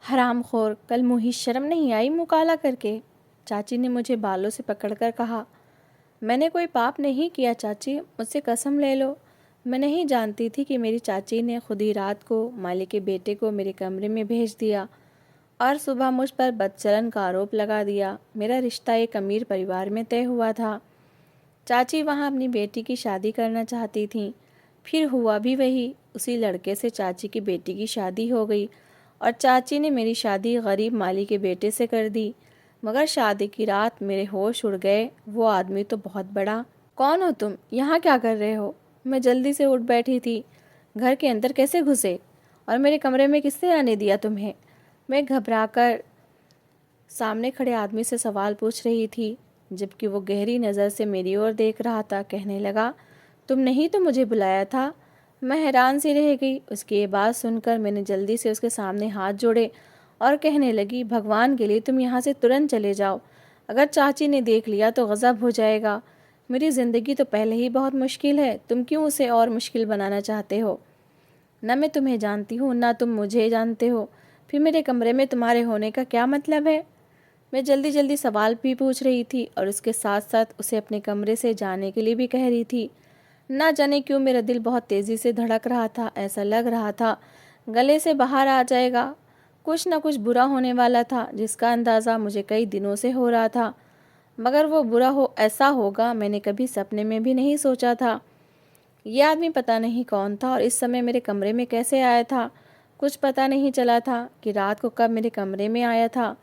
हरामखोर, कल मुझे शर्म नहीं आई मुँह काला करके? चाची ने मुझे बालों से पकड़कर कहा। मैंने कोई पाप नहीं किया चाची, मुझसे कसम ले लो। मैं नहीं जानती थी कि मेरी चाची ने खुद ही रात को माली के बेटे को मेरे कमरे में भेज दिया और सुबह मुझ पर बदचलन का आरोप लगा दिया। मेरा रिश्ता एक अमीर परिवार में तय हुआ था। चाची वहाँ अपनी बेटी की शादी करना चाहती थीं। फिर हुआ भी वही, उसी लड़के से चाची की बेटी की शादी हो गई और चाची ने मेरी शादी गरीब माली के बेटे से कर दी। मगर शादी की रात मेरे होश उड़ गए। वो आदमी तो बहुत बड़ा। कौन हो तुम? यहाँ क्या कर रहे हो? मैं जल्दी से उठ बैठी थी। घर के अंदर कैसे घुसे और मेरे कमरे में किसने आने दिया तुम्हें? मैं घबराकर सामने खड़े आदमी से सवाल पूछ रही थी, जबकि वो गहरी नज़र से मेरी ओर देख रहा था। कहने लगा, तुम नहीं तो मुझे बुलाया था? मैं हैरान सी रह गई। उसकी ये बात सुनकर मैंने जल्दी से उसके सामने हाथ जोड़े और कहने लगी, भगवान के लिए तुम यहाँ से तुरंत चले जाओ। अगर चाची ने देख लिया तो गज़ब हो जाएगा। मेरी ज़िंदगी तो पहले ही बहुत मुश्किल है, तुम क्यों उसे और मुश्किल बनाना चाहते हो? न मैं तुम्हें जानती हूँ ना तुम मुझे जानते हो, फिर मेरे कमरे में तुम्हारे होने का क्या मतलब है? मैं जल्दी जल्दी सवाल भी पूछ रही थी और उसके साथ साथ उसे अपने कमरे से जाने के लिए भी कह रही थी। ना जाने क्यों मेरा दिल बहुत तेज़ी से धड़क रहा था। ऐसा लग रहा था गले से बाहर आ जाएगा। कुछ न कुछ बुरा होने वाला था, जिसका अंदाज़ा मुझे कई दिनों से हो रहा था। मगर वो बुरा हो ऐसा होगा मैंने कभी सपने में भी नहीं सोचा था। ये आदमी पता नहीं कौन था और इस समय मेरे कमरे में कैसे आया था। कुछ पता नहीं चला था कि रात को कब मेरे कमरे में आया था।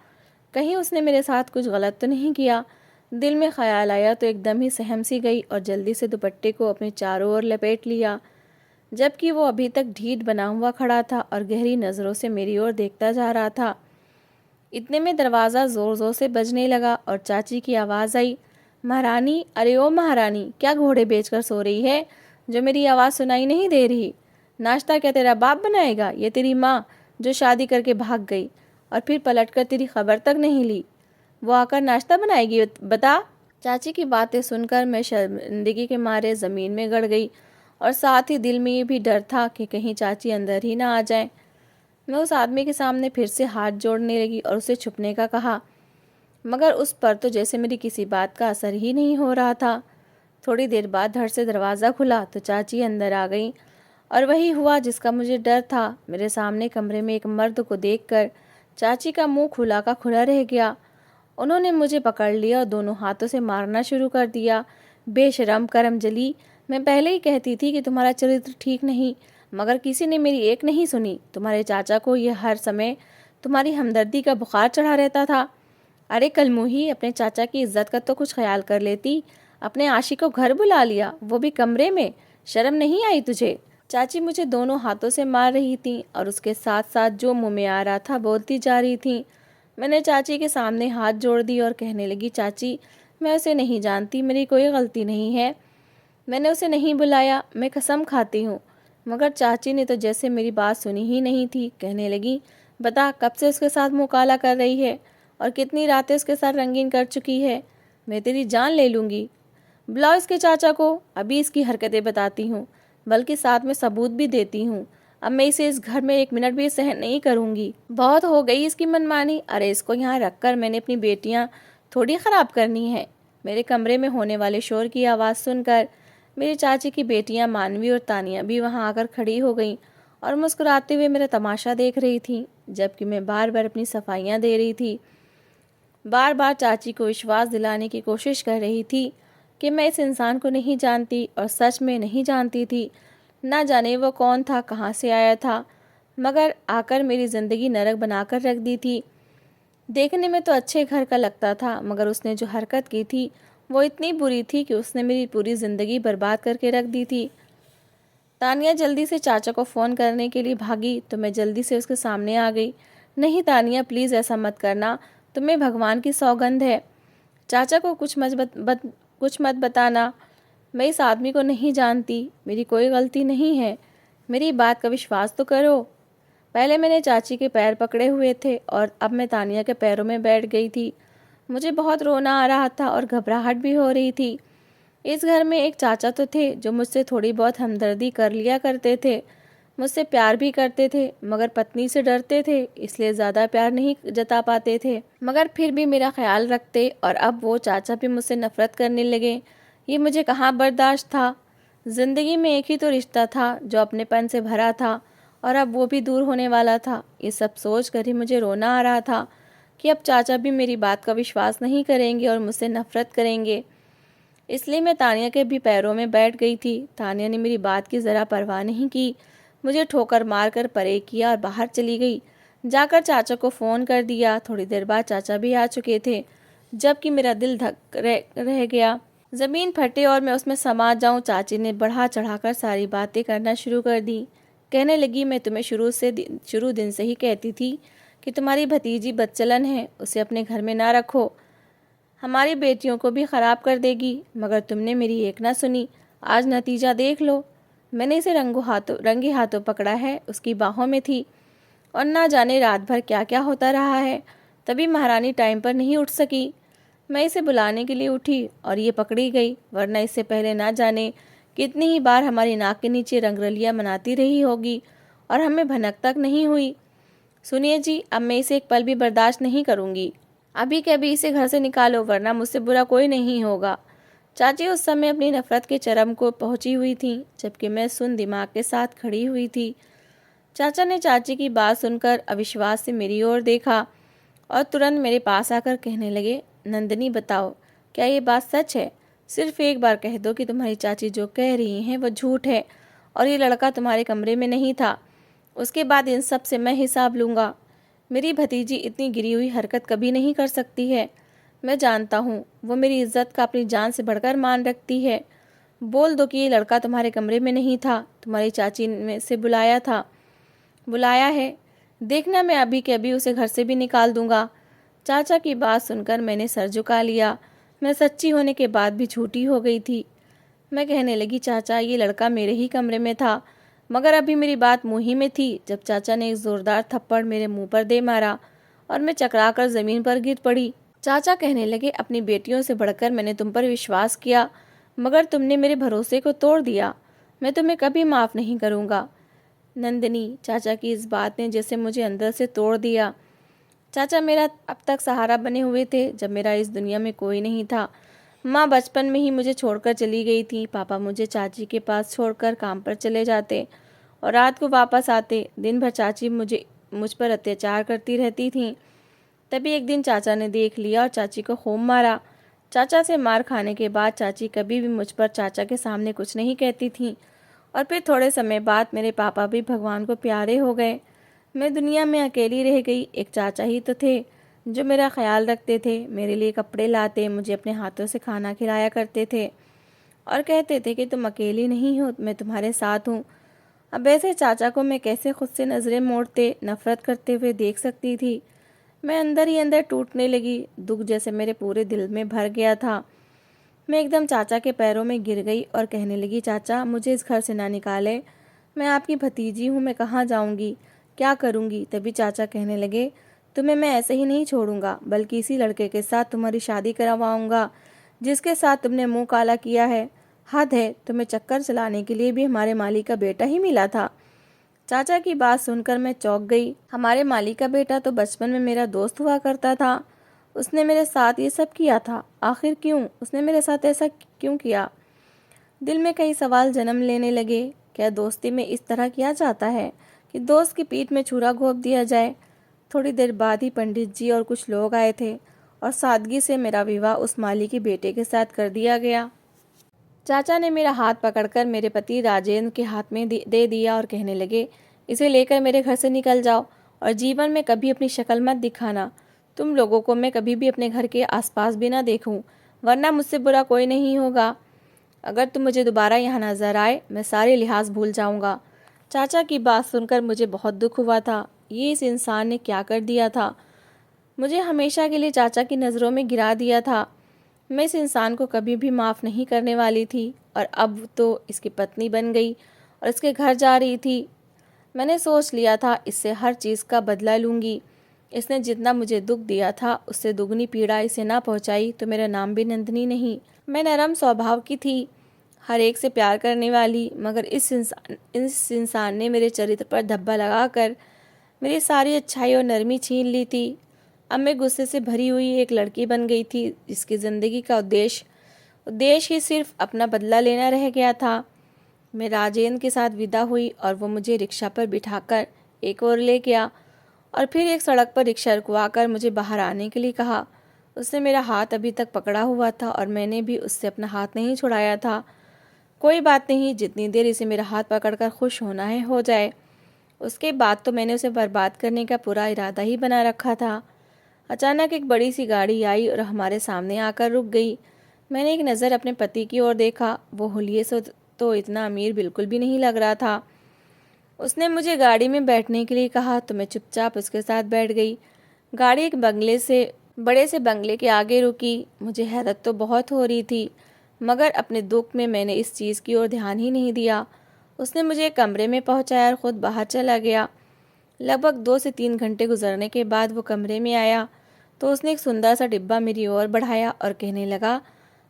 कहीं उसने मेरे साथ कुछ गलत तो नहीं किया। दिल में ख्याल आया तो एकदम ही सहम सी गई और जल्दी से दुपट्टे को अपने चारों ओर लपेट लिया, जबकि वो अभी तक ढीठ बना हुआ खड़ा था और गहरी नज़रों से मेरी ओर देखता जा रहा था। इतने में दरवाज़ा ज़ोर ज़ोर से बजने लगा और चाची की आवाज़ आई, महारानी, अरे ओ महारानी, क्या घोड़े बेचकर सो रही है जो मेरी आवाज़ सुनाई नहीं दे रही? नाश्ता क्या तेरा बाप बनाएगा? ये तेरी माँ जो शादी करके भाग गई और फिर पलटकर तेरी खबर तक नहीं ली, वो आकर नाश्ता बनाएगी? बता। चाची की बातें सुनकर मैं शर्मिंदगी के मारे ज़मीन में गड़ गई और साथ ही दिल में ये भी डर था कि कहीं चाची अंदर ही ना आ जाए। मैं उस आदमी के सामने फिर से हाथ जोड़ने लगी और उसे छुपने का कहा, मगर उस पर तो जैसे मेरी किसी बात का असर ही नहीं हो रहा था। थोड़ी देर बाद धड़ से दरवाज़ा खुला तो चाची अंदर आ गई और वही हुआ जिसका मुझे डर था। मेरे सामने कमरे में एक मर्द को देखकर चाची का मुंह खुला का खुला रह गया। उन्होंने मुझे पकड़ लिया और दोनों हाथों से मारना शुरू कर दिया। बेशरम, करमजली, मैं पहले ही कहती थी कि तुम्हारा चरित्र ठीक नहीं, मगर किसी ने मेरी एक नहीं सुनी। तुम्हारे चाचा को यह हर समय तुम्हारी हमदर्दी का बुखार चढ़ा रहता था। अरे कलमुही, अपने चाचा की इज्जत का तो कुछ ख्याल कर लेती। अपने आशिक को घर बुला लिया, वो भी कमरे में। शर्म नहीं आई तुझे? चाची मुझे दोनों हाथों से मार रही थी और उसके साथ साथ जो मुंह में आ रहा था बोलती जा रही थी। मैंने चाची के सामने हाथ जोड़ दी और कहने लगी, चाची, मैं उसे नहीं जानती, मेरी कोई गलती नहीं है। मैंने उसे नहीं बुलाया, मैं कसम खाती हूँ। मगर चाची ने तो जैसे मेरी बात सुनी ही नहीं थी। कहने लगी, बता, कब से उसके साथ मुँह काला कर रही है और कितनी रातें उसके साथ रंगीन कर चुकी है? मैं तेरी जान ले लूँगी। बुलाओ इसके चाचा को, अभी इसकी हरकतें बताती हूँ, बल्कि साथ में सबूत भी देती हूँ। अब मैं इसे इस घर में एक मिनट भी सहन नहीं करूँगी। बहुत हो गई इसकी मनमानी। अरे इसको यहाँ रखकर मैंने अपनी बेटियाँ थोड़ी ख़राब करनी है। मेरे कमरे में होने वाले शोर की आवाज़ सुनकर मेरी चाची की बेटियाँ मानवी और तानिया भी वहाँ आकर खड़ी हो गईं और मुस्कुराते हुए मेरा तमाशा देख रही थी, जबकि मैं बार बार अपनी सफाइयाँ दे रही थी। बार बार चाची को विश्वास दिलाने की कोशिश कर रही थी कि मैं इस इंसान को नहीं जानती, और सच में नहीं जानती थी। ना जाने वो कौन था, कहाँ से आया था, मगर आकर मेरी ज़िंदगी नरक बनाकर रख दी थी। देखने में तो अच्छे घर का लगता था, मगर उसने जो हरकत की थी वो इतनी बुरी थी कि उसने मेरी पूरी ज़िंदगी बर्बाद करके रख दी थी। तानिया जल्दी से चाचा को फ़ोन करने के लिए भागी तो मैं जल्दी से उसके सामने आ गई। नहीं तानिया, प्लीज़ ऐसा मत करना, तुम्हें भगवान की सौगंध है। चाचा को कुछ मत बताना। मैं इस आदमी को नहीं जानती, मेरी कोई गलती नहीं है, मेरी बात का विश्वास तो करो। पहले मैंने चाची के पैर पकड़े हुए थे और अब मैं तानिया के पैरों में बैठ गई थी। मुझे बहुत रोना आ रहा था और घबराहट भी हो रही थी। इस घर में एक चाचा तो थे जो मुझसे थोड़ी बहुत हमदर्दी कर लिया करते थे, मुझसे प्यार भी करते थे, मगर पत्नी से डरते थे, इसलिए ज़्यादा प्यार नहीं जता पाते थे, मगर फिर भी मेरा ख्याल रखते। और अब वो चाचा भी मुझसे नफ़रत करने लगे। ये मुझे कहाँ बर्दाश्त था। ज़िंदगी में एक ही तो रिश्ता था जो अपनेपन से भरा था, और अब वो भी दूर होने वाला था। ये सब सोच कर ही मुझे रोना आ रहा था कि अब चाचा भी मेरी बात का विश्वास नहीं करेंगे और मुझसे नफ़रत करेंगे। इसलिए मैं तानिया के भी पैरों में बैठ गई थी। तानिया ने मेरी बात की ज़रा परवाह नहीं की, मुझे ठोकर मार कर परे किया और बाहर चली गई। जाकर चाचा को फ़ोन कर दिया। थोड़ी देर बाद चाचा भी आ चुके थे, जबकि मेरा दिल धक रह गया। ज़मीन फटे और मैं उसमें समा जाऊं। चाची ने बढ़ा चढ़ाकर सारी बातें करना शुरू कर दी। कहने लगी, मैं तुम्हें शुरू दिन से ही कहती थी कि तुम्हारी भतीजी बदचलन है, उसे अपने घर में ना रखो, हमारी बेटियों को भी ख़राब कर देगी, मगर तुमने मेरी एक ना सुनी। आज नतीजा देख लो। मैंने इसे रंगे हाथों पकड़ा है, उसकी बाहों में थी, और ना जाने रात भर क्या क्या होता रहा है। तभी महारानी टाइम पर नहीं उठ सकी। मैं इसे बुलाने के लिए उठी और ये पकड़ी गई, वरना इससे पहले ना जाने कितनी ही बार हमारी नाक के नीचे रंगरलियाँ मनाती रही होगी और हमें भनक तक नहीं हुई। सुनिए जी, अब मैं इसे एक पल भी बर्दाश्त नहीं करूँगी। अभी के अभी इसे घर से निकालो, वरना मुझसे बुरा कोई नहीं होगा। चाची उस समय अपनी नफरत के चरम को पहुंची हुई थी, जबकि मैं सुन दिमाग के साथ खड़ी हुई थी। चाचा ने चाची की बात सुनकर अविश्वास से मेरी ओर देखा और तुरंत मेरे पास आकर कहने लगे, नंदिनी बताओ, क्या ये बात सच है? सिर्फ एक बार कह दो कि तुम्हारी चाची जो कह रही हैं वो झूठ है और ये लड़का तुम्हारे कमरे में नहीं था। उसके बाद इन सब से मैं हिसाब लूँगा। मेरी भतीजी इतनी गिरी हुई हरकत कभी नहीं कर सकती है। मैं जानता हूँ वो मेरी इज्जत का अपनी जान से बढ़कर मान रखती है। बोल दो कि ये लड़का तुम्हारे कमरे में नहीं था, तुम्हारी चाची ने से बुलाया है। देखना, मैं अभी के अभी उसे घर से भी निकाल दूंगा। चाचा की बात सुनकर मैंने सर झुका लिया। मैं सच्ची होने के बाद भी झूठी हो गई थी। मैं कहने लगी, चाचा ये लड़का मेरे ही कमरे में था, मगर अभी मेरी बात मुँह ही में थी जब चाचा ने एक ज़ोरदार थप्पड़ मेरे मुंह पर दे मारा और मैं चकराकर ज़मीन पर गिर पड़ी। चाचा कहने लगे, अपनी बेटियों से बढ़कर मैंने तुम पर विश्वास किया, मगर तुमने मेरे भरोसे को तोड़ दिया। मैं तुम्हें कभी माफ़ नहीं करूँगा। नंदिनी, चाचा की इस बात ने जैसे मुझे अंदर से तोड़ दिया। चाचा मेरा अब तक सहारा बने हुए थे जब मेरा इस दुनिया में कोई नहीं था। माँ बचपन में ही मुझे छोड़कर चली गई थी। पापा मुझे चाची के पास छोड़कर काम पर चले जाते और रात को वापस आते। दिन भर चाची मुझ पर अत्याचार करती रहती थीं। तभी एक दिन चाचा ने देख लिया और चाची को खूब मारा। चाचा से मार खाने के बाद चाची कभी भी मुझ पर चाचा के सामने कुछ नहीं कहती थीं। और फिर थोड़े समय बाद मेरे पापा भी भगवान को प्यारे हो गए। मैं दुनिया में अकेली रह गई। एक चाचा ही तो थे जो मेरा ख्याल रखते थे, मेरे लिए कपड़े लाते, मुझे अपने हाथों से खाना खिलाया करते थे और कहते थे कि तुम अकेली नहीं हो, मैं तुम्हारे साथ हूँ। अब ऐसे चाचा को मैं कैसे खुद से नज़रें मोड़ते, नफ़रत करते हुए देख सकती थी। मैं अंदर ही अंदर टूटने लगी। दुख जैसे मेरे पूरे दिल में भर गया था। मैं एकदम चाचा के पैरों में गिर गई और कहने लगी, चाचा मुझे इस घर से ना निकाले, मैं आपकी भतीजी हूँ, मैं कहाँ जाऊँगी, क्या करूँगी? तभी चाचा कहने लगे, तुम्हें मैं ऐसे ही नहीं छोड़ूंगा, बल्कि इसी लड़के के साथ तुम्हारी शादी करवाऊंगा जिसके साथ तुमने मुंह काला किया है। हद है, तुम्हें चक्कर चलाने के लिए भी हमारे माली का बेटा ही मिला था। चाचा की बात सुनकर मैं चौंक गई। हमारे माली का बेटा तो बचपन में मेरा दोस्त हुआ करता था, उसने मेरे साथ ये सब किया था। आखिर क्यों? उसने मेरे साथ ऐसा क्यों किया? दिल में कई सवाल जन्म लेने लगे। क्या दोस्ती में इस तरह किया जाता है कि दोस्त की पीठ में छुरा घोंप दिया जाए? थोड़ी देर बाद ही पंडित जी और कुछ लोग आए थे और सादगी से मेरा विवाह उस माली के बेटे के साथ कर दिया गया। चाचा ने मेरा हाथ पकड़कर मेरे पति राजेंद्र के हाथ में दे दिया और कहने लगे, इसे लेकर मेरे घर से निकल जाओ और जीवन में कभी अपनी शक्ल मत दिखाना। तुम लोगों को मैं कभी भी अपने घर के आसपास भी ना देखूं, वरना मुझसे बुरा कोई नहीं होगा। अगर तुम मुझे दोबारा यहाँ नजर आए, मैं सारे लिहाज भूल जाऊँगा। चाचा की बात सुनकर मुझे बहुत दुख हुआ था। ये इस इंसान ने क्या कर दिया था? मुझे हमेशा के लिए चाचा की नज़रों में गिरा दिया था। मैं इस इंसान को कभी भी माफ़ नहीं करने वाली थी और अब तो इसकी पत्नी बन गई और इसके घर जा रही थी। मैंने सोच लिया था इससे हर चीज़ का बदला लूँगी। इसने जितना मुझे दुख दिया था उससे दुगनी पीड़ा इसे ना पहुँचाई तो मेरा नाम भी नंदिनी नहीं। मैं नरम स्वभाव की थी, हर एक से प्यार करने वाली, मगर इस इंसान ने मेरे चरित्र पर धब्बा लगाकर मेरी सारी अच्छाई और नरमी छीन ली थी। अब मैं गुस्से से भरी हुई एक लड़की बन गई थी जिसकी ज़िंदगी का उद्देश्य ही सिर्फ अपना बदला लेना रह गया था। मैं राजेंद्र के साथ विदा हुई और वो मुझे रिक्शा पर बिठाकर एक ओर ले गया और फिर एक सड़क पर रिक्शा रुकवाकर मुझे बाहर आने के लिए कहा। उसने मेरा हाथ अभी तक पकड़ा हुआ था और मैंने भी उससे अपना हाथ नहीं छुड़ाया था। कोई बात नहीं, जितनी देर इसे मेरा हाथ पकड़कर खुश होना है हो जाए। उसके बाद तो मैंने उसे बर्बाद करने का पूरा इरादा ही बना रखा था। अचानक एक बड़ी सी गाड़ी आई और हमारे सामने आकर रुक गई। मैंने एक नज़र अपने पति की ओर देखा। वो हुलिये से तो इतना अमीर बिल्कुल भी नहीं लग रहा था। उसने मुझे गाड़ी में बैठने के लिए कहा तो मैं चुपचाप उसके साथ बैठ गई। गाड़ी एक बड़े से बंगले के आगे रुकी। मुझे हैरत तो बहुत हो रही थी, मगर अपने दुख में मैंने इस चीज़ की ओर ध्यान ही नहीं दिया। उसने मुझे एक कमरे में पहुंचाया और ख़ुद बाहर चला गया। लगभग 2 से 3 घंटे गुजरने के बाद वो कमरे में आया तो उसने एक सुंदर सा डिब्बा मेरी ओर बढ़ाया और कहने लगा,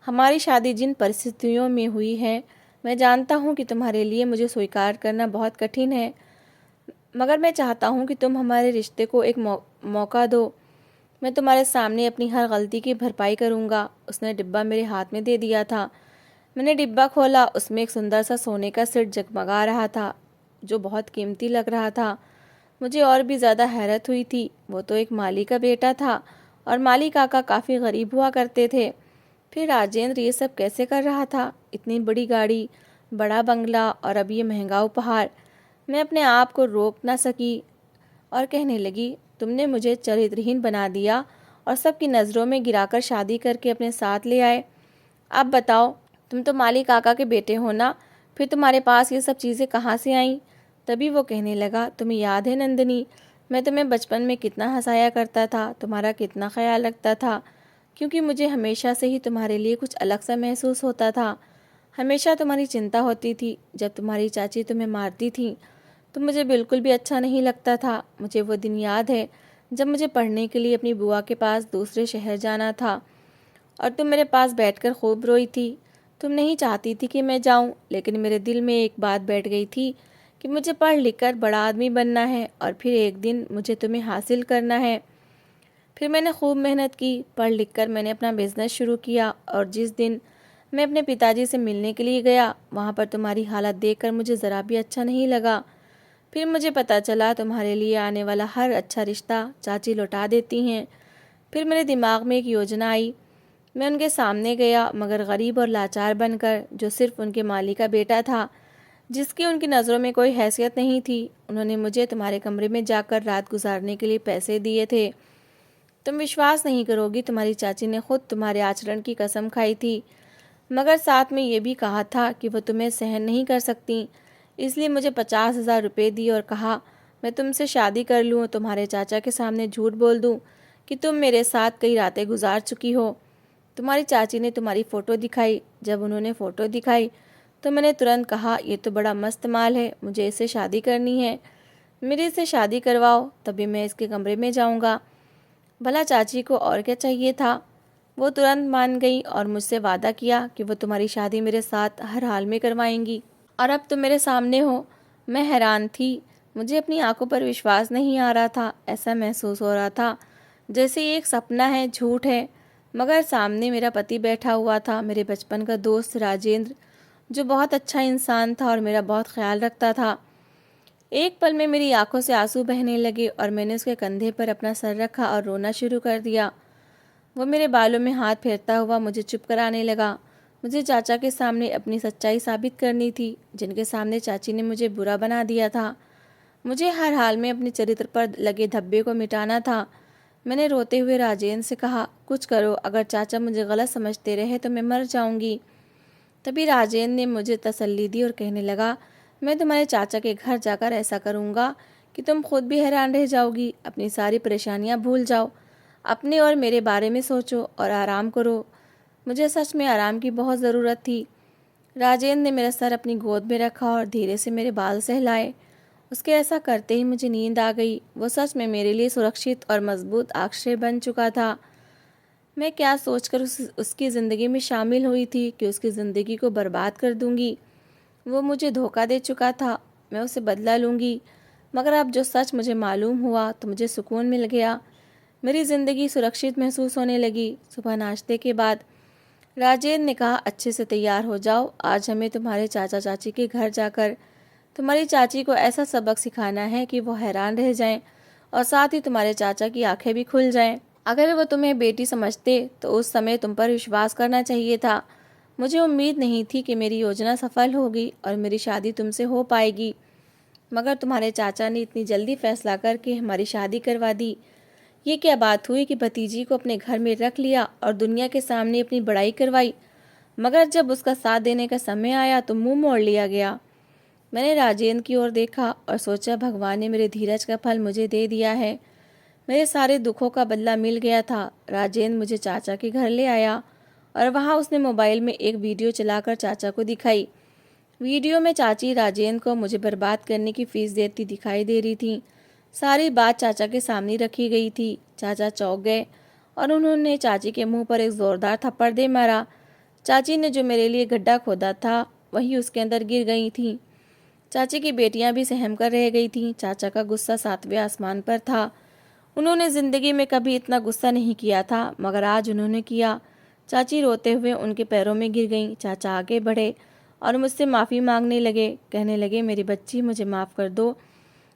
हमारी शादी जिन परिस्थितियों में हुई है, मैं जानता हूँ कि तुम्हारे लिए मुझे स्वीकार करना बहुत कठिन है, मगर मैं चाहता हूँ कि तुम हमारे रिश्ते को एक मौका दो। मैं तुम्हारे सामने अपनी हर गलती की भरपाई करूँगा। उसने डिब्बा मेरे हाथ में दे दिया था। मैंने डिब्बा खोला। उसमें एक सुंदर सा सोने का सेट जगमगा रहा था जो बहुत कीमती लग रहा था। मुझे और भी ज़्यादा हैरत हुई थी। वो तो एक माली का बेटा था और माली काका काफ़ी गरीब हुआ करते थे। फिर राजेंद्र ये सब कैसे कर रहा था? इतनी बड़ी गाड़ी, बड़ा बंगला और अब ये महंगा उपहार। मैं अपने आप को रोक ना सकी और कहने लगी, तुमने मुझे चरित्रहीन बना दिया और सबकी नज़रों में गिराकर शादी करके अपने साथ ले आए। अब बताओ, तुम तो माली काका के बेटे हो ना, फिर तुम्हारे पास ये सब चीज़ें कहाँ से आईं? तभी वो कहने लगा, तुम्हें याद है नंदिनी, मैं तुम्हें बचपन में कितना हंसाया करता था, तुम्हारा कितना ख्याल रखता था, क्योंकि मुझे हमेशा से ही तुम्हारे लिए कुछ अलग सा महसूस होता था। हमेशा तुम्हारी चिंता होती थी। जब तुम्हारी चाची तुम्हें मारती थी तो मुझे बिल्कुल भी अच्छा नहीं लगता था। मुझे वो दिन याद है जब मुझे पढ़ने के लिए अपनी बुआ के पास दूसरे शहर जाना था और तुम मेरे पास बैठकर खूब रोई थी। तुम नहीं चाहती थी कि मैं जाऊं, लेकिन मेरे दिल में एक बात बैठ गई थी कि मुझे पढ़ लिख कर बड़ा आदमी बनना है और फिर एक दिन मुझे तुम्हें हासिल करना है। फिर मैंने खूब मेहनत की। पढ़ लिख कर मैंने अपना बिजनेस शुरू किया और जिस दिन मैं अपने पिताजी से मिलने के लिए गया, वहाँ पर तुम्हारी हालत देखकर मुझे ज़रा भी अच्छा नहीं लगा। फिर मुझे पता चला तुम्हारे लिए आने वाला हर अच्छा रिश्ता चाची लौटा देती हैं। फिर मेरे दिमाग में एक योजना आई। मैं उनके सामने गया, मगर गरीब और लाचार बनकर, जो सिर्फ उनके माली का बेटा था, जिसकी उनकी नज़रों में कोई हैसियत नहीं थी। उन्होंने मुझे तुम्हारे कमरे में जाकर रात गुजारने के लिए पैसे दिए थे। तुम विश्वास नहीं करोगी, तुम्हारी चाची ने खुद तुम्हारे आचरण की कसम खाई थी, मगर साथ में ये भी कहा था कि वो तुम्हें सहन नहीं कर सकती। इसलिए मुझे 50,000 रुपये दिए और कहा, मैं तुमसे शादी कर लूँ, तुम्हारे चाचा के सामने झूठ बोल दूँ कि तुम मेरे साथ कई रातें गुजार चुकी हो। तुम्हारी चाची ने तुम्हारी फ़ोटो दिखाई। जब उन्होंने फ़ोटो दिखाई तो मैंने तुरंत कहा, ये तो बड़ा मस्त माल है, मुझे इससे शादी करनी है, मेरे इससे शादी करवाओ, तभी मैं इसके कमरे में जाऊंगा। भला चाची को और क्या चाहिए था? वो तुरंत मान गई और मुझसे वादा किया कि वो तुम्हारी शादी मेरे साथ हर हाल में करवाएंगी। और अब तुम मेरे सामने हो। मैं हैरान थी। मुझे अपनी आंखों पर विश्वास नहीं आ रहा था। ऐसा महसूस हो रहा था जैसे ये एक सपना है, झूठ है। मगर सामने मेरा पति बैठा हुआ था, मेरे बचपन का दोस्त राजेंद्र, जो बहुत अच्छा इंसान था और मेरा बहुत ख्याल रखता था। एक पल में मेरी आंखों से आंसू बहने लगे और मैंने उसके कंधे पर अपना सर रखा और रोना शुरू कर दिया। वो मेरे बालों में हाथ फेरता हुआ मुझे चुप कराने लगा। मुझे चाचा के सामने अपनी सच्चाई साबित करनी थी, जिनके सामने चाची ने मुझे बुरा बना दिया था। मुझे हर हाल में अपने चरित्र पर लगे धब्बे को मिटाना था। मैंने रोते हुए राजेंद्र से कहा, कुछ करो, अगर चाचा मुझे गलत समझते रहे तो मैं मर जाऊंगी। तभी राजेंद्र ने मुझे तसल्ली दी और कहने लगा, मैं तुम्हारे चाचा के घर जाकर ऐसा करूँगा कि तुम खुद भी हैरान रह जाओगी। अपनी सारी परेशानियाँ भूल जाओ, अपने और मेरे बारे में सोचो और आराम करो। मुझे सच में आराम की बहुत ज़रूरत थी। राजेंद्र ने मेरा सर अपनी गोद में रखा और धीरे से मेरे बाल सहलाए। उसके ऐसा करते ही मुझे नींद आ गई। वो सच में मेरे लिए सुरक्षित और मजबूत आश्रय बन चुका था। मैं क्या सोचकर उसकी ज़िंदगी में शामिल हुई थी कि उसकी ज़िंदगी को बर्बाद कर दूंगी। वो मुझे धोखा दे चुका था, मैं उसे बदला लूँगी। मगर अब जो सच मुझे मालूम हुआ तो मुझे सुकून मिल गया। मेरी ज़िंदगी सुरक्षित महसूस होने लगी। सुबह नाश्ते के बाद राजेंद्र ने कहा, अच्छे से तैयार हो जाओ, आज हमें तुम्हारे चाचा चाची के घर जाकर तुम्हारी चाची को ऐसा सबक सिखाना है कि वो हैरान रह जाएं और साथ ही तुम्हारे चाचा की आंखें भी खुल जाएं। अगर वो तुम्हें बेटी समझते तो उस समय तुम पर विश्वास करना चाहिए था। मुझे उम्मीद नहीं थी कि मेरी योजना सफल होगी और मेरी शादी तुमसे हो पाएगी, मगर तुम्हारे चाचा ने इतनी जल्दी फैसला करके हमारी शादी करवा दी। ये क्या बात हुई कि भतीजी को अपने घर में रख लिया और दुनिया के सामने अपनी बड़ाई करवाई, मगर जब उसका साथ देने का समय आया तो मुंह मोड़ लिया गया। मैंने राजेंद्र की ओर देखा और सोचा, भगवान ने मेरे धीरज का फल मुझे दे दिया है। मेरे सारे दुखों का बदला मिल गया था। राजेंद्र मुझे चाचा के घर ले आया और वहाँ उसने मोबाइल में एक वीडियो चलाकर चाचा को दिखाई। वीडियो में चाची राजेंद्र को मुझे बर्बाद करने की फीस देती दिखाई दे रही थी। सारी बात चाचा के सामने रखी गई थी। चाचा चौंक गए और उन्होंने चाची के मुंह पर एक जोरदार थप्पड़ दे मारा। चाची ने जो मेरे लिए गड्ढा खोदा था वही उसके अंदर गिर गई थी। चाची की बेटियां भी सहम कर रह गई थीं। चाचा का गुस्सा सातवें आसमान पर था। उन्होंने जिंदगी में कभी इतना गुस्सा नहीं किया था, मगर आज उन्होंने किया। चाची रोते हुए उनके पैरों में गिर गईं। चाचा आगे बढ़े और मुझसे माफ़ी मांगने लगे। कहने लगे, मेरी बच्ची, मुझे माफ़ कर दो।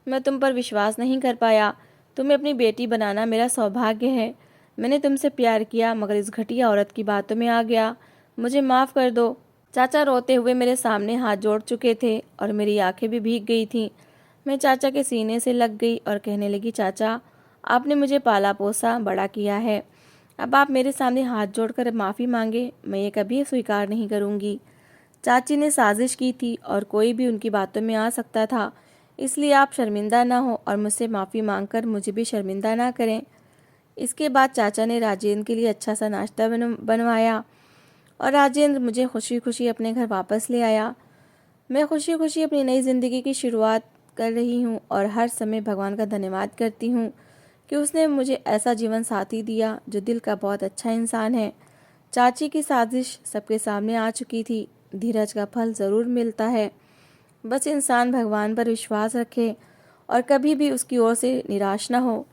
मैं तुम पर विश्वास नहीं कर पाया। तुम्हें अपनी बेटी बनाना मेरा सौभाग्य है। मैंने तुमसे प्यार किया, मगर इस घटिया औरत की बातों में आ गया। मुझे माफ़ कर दो। चाचा रोते हुए मेरे सामने हाथ जोड़ चुके थे और मेरी आंखें भी भीग गई थीं। मैं चाचा के सीने से लग गई और कहने लगी, चाचा, आपने मुझे पाला पोसा बड़ा किया है, अब आप मेरे सामने हाथ जोड़कर माफ़ी मांगे, मैं ये कभी स्वीकार नहीं करूँगी। चाची ने साजिश की थी और कोई भी उनकी बातों में आ सकता था, इसलिए आप शर्मिंदा ना हो और मुझसे माफ़ी मांगकर मुझे भी शर्मिंदा ना करें। इसके बाद चाचा ने राजेंद्र के लिए अच्छा सा नाश्ता बनवाया और राजेंद्र मुझे खुशी खुशी अपने घर वापस ले आया। मैं खुशी खुशी अपनी नई ज़िंदगी की शुरुआत कर रही हूँ और हर समय भगवान का धन्यवाद करती हूँ कि उसने मुझे ऐसा जीवन साथी दिया जो दिल का बहुत अच्छा इंसान है। चाची की साजिश सबके सामने आ चुकी थी। धीरज का फल ज़रूर मिलता है, बस इंसान भगवान पर विश्वास रखे और कभी भी उसकी ओर से निराश ना हो।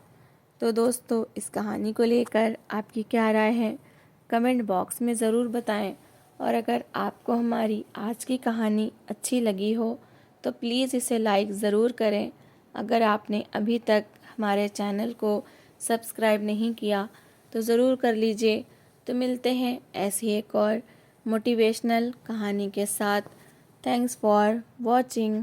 तो दोस्तों, इस कहानी को लेकर आपकी क्या राय है, कमेंट बॉक्स में ज़रूर बताएं। और अगर आपको हमारी आज की कहानी अच्छी लगी हो तो प्लीज़ इसे लाइक ज़रूर करें। अगर आपने अभी तक हमारे चैनल को सब्सक्राइब नहीं किया तो ज़रूर कर लीजिए। तो मिलते हैं ऐसी एक और मोटिवेशनल कहानी के साथ। Thanks for watching.